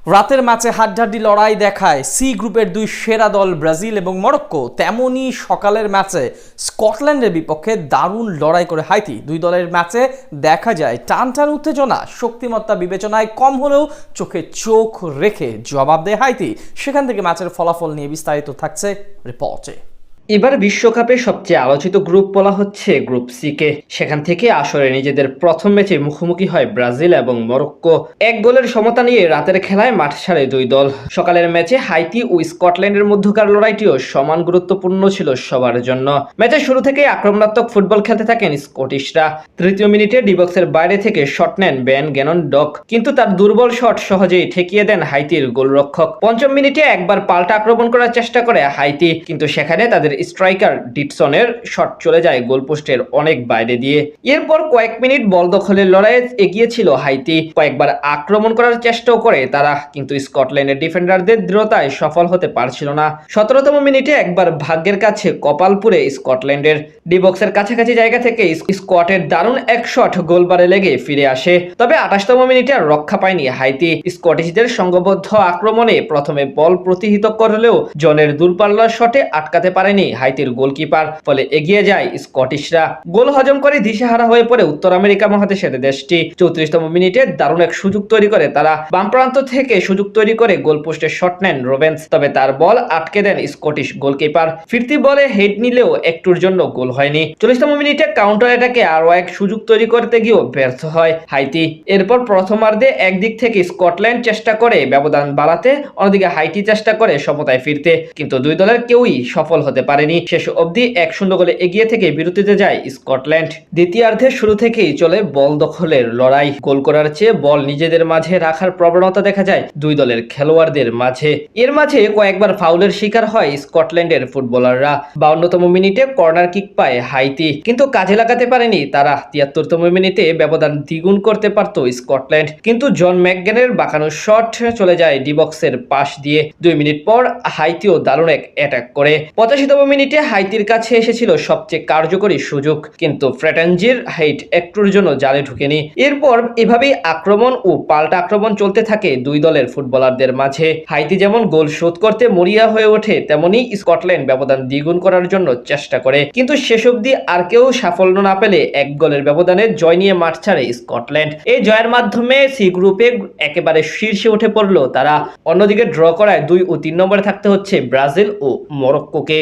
রাতের ম্যাচে হাড্ডাহাড্ডি লড়াই দেখায় সি গ্রুপের দুই সেরা দল ব্রাজিল এবং মরক্কো। তেমনই সকালের ম্যাচে স্কটল্যান্ডের বিপক্ষে দারুণ লড়াই করে হাইতি। দুই দলের ম্যাচে দেখা যায় টান টান উত্তেজনা, শক্তিমত্তা বিবেচনায় কম হলেও চোখে চোখ রেখে জবাব দেয় হাইতি। সেখান থেকে ম্যাচের ফলাফল নিয়ে বিস্তারিত থাকছে রিপোর্টে। এবার বিশ্বকাপে সবচেয়ে আলোচিত গ্রুপ বলা হচ্ছে গ্রুপ সি কে। সেখান থেকে আসরে নিজেদের প্রথম ম্যাচে মুখোমুখি হয় ব্রাজিল এবং মরক্কো। এক গোলের সমতা নিয়ে রাতের খেলায় মাঠ ছাড়ে দুই দল। সকালের ম্যাচে হাইতি ও স্কটল্যান্ডের মধ্যকার লড়াইটিও সমান গুরুত্বপূর্ণ ছিল সবার জন্য। ম্যাচের শুরু থেকে আক্রমণাত্মক ফুটবল খেলতে থাকেন স্কটিশরা। তৃতীয় মিনিটে ডিবক্সের বাইরে থেকে শট নেন বেন গ্যানন ডক, কিন্তু তার দুর্বল শট সহজেই ঠেকিয়ে দেন হাইতির গোলরক্ষক। পঞ্চম মিনিটে একবার পাল্টা আক্রমণ করার চেষ্টা করে হাইতি, কিন্তু সেখানে তাদের স্ট্রাইকার ডিটসনের শট চলে যায় গোলপোস্টের অনেক বাইরে দিয়ে। এরপর কয়েক মিনিট বল দখলের লড়াইয়ে এগিয়ে ছিল হাইতি। কয়েকবার আক্রমণ করার চেষ্টাও করে তারা, কিন্তু স্কটল্যান্ডের ডিফেন্ডারদের দৃঢ়তায় সফল হতে পারছিল না। 17তম মিনিটে একবার ভাগ্যের কাছে কপাল পুড়ে স্কটল্যান্ডের। ডিবক্সের কাছাকাছি জায়গা থেকে স্কটের দারুণ এক শট গোলবারে লেগে ফিরে আসে। তবে 28তম মিনিটে আর রক্ষা পায়নি হাইতি। স্কটিশদের সংঘবদ্ধ আক্রমণে প্রথমে বল প্রতিহত করলেও জনের দূরপাল্লার শটে আটকাতে পারেনি হাইতির গোলকিপার, ফলে এগিয়ে যায় স্কটিশরা। গোল হজম করে দিশেহারা হয়ে পড়ে উত্তর আমেরিকা মহাদেশের দেশটি। 34তম মিনিটে দারুণ এক সুযোগ তৈরি করে তারা। বাম প্রান্ত থেকে সুযোগ তৈরি করে গোলপোস্টে শট নেন রোবেন্স, তবে তার বল আটকে দেন স্কটিশ গোলকিপার। ফিরতি বলে হেড নিলেও একটুর জন্য গোল হয়নি। 40তম মিনিটে কাউন্টার অ্যাটাকে আরো এক সুযোগ তৈরি করতে গিয়েও ব্যর্থ হয় হাইতি। এরপর প্রথমার্ধে একদিক থেকে স্কটল্যান্ড চেষ্টা করে ব্যবধান বাড়াতে, অন্যদিকে হাইতি চেষ্টা করে সমতায় ফিরতে, কিন্তু দুই দলের কেউই সফল হতে পারেনি। শেষ অবধি 1-0 গোলে এগিয়ে থেকে বিরতিতে যায় স্কটল্যান্ড। দ্বিতীয়ার্ধের শুরু থেকেই চলে বল দখলের লড়াই। গোল করার চেয়ে বল নিজেদের মাঝে রাখার প্রবণতা দেখা যায় দুই দলের খেলোয়াড়দের মাঝে। এর মাঝে কয়েকবার ফাউলের শিকার হয় স্কটল্যান্ডের ফুটবলাররা। 52তম মিনিটে কর্নার কিক পায় হাইতি, কিন্তু কাজে লাগাতে পারেনি তারা। 73তম মিনিটে ব্যবধান দ্বিগুণ করতে পারত স্কটল্যান্ড, কিন্তু জন ম্যাকগেনের বাঁকানো শট চলে যায় ডিবক্সের পাশ দিয়ে। 2 মিনিট পর হাইতিও দারুণ এক অ্যাটাক করে। 85তম মিনিটে হাইতির কাছে এসেছিল সবচেয়ে কার্যকরী সুযোগ, কিন্তু ফ্রেটানজির হাইট একটুর জন্য জালে ঢুকেনি। এরপর এভাবেই আক্রমণ ও পাল্টা আক্রমণ চলতে থাকে দুই দলের ফুটবলারদের মাঝে। হাইতি যেমন গোল শোধ করতে মরিয়া হয়ে ওঠে, তেমনি স্কটল্যান্ড ব্যবধান দ্বিগুণ করার জন্য চেষ্টা করে, কিন্তু শেষ অবধি আর কেউ সাফল্য না পেলে এক গোলের ব্যবধানে জয় নিয়ে মাঠ ছাড়ে স্কটল্যান্ড। এই জয়ের মাধ্যমে সি গ্রুপে একেবারে শীর্ষে উঠে পড়লো তারা। অন্যদিকে ড্র করায় 2 ও 3 নম্বরে থাকতে হচ্ছে ব্রাজিল ও মরক্কোকে।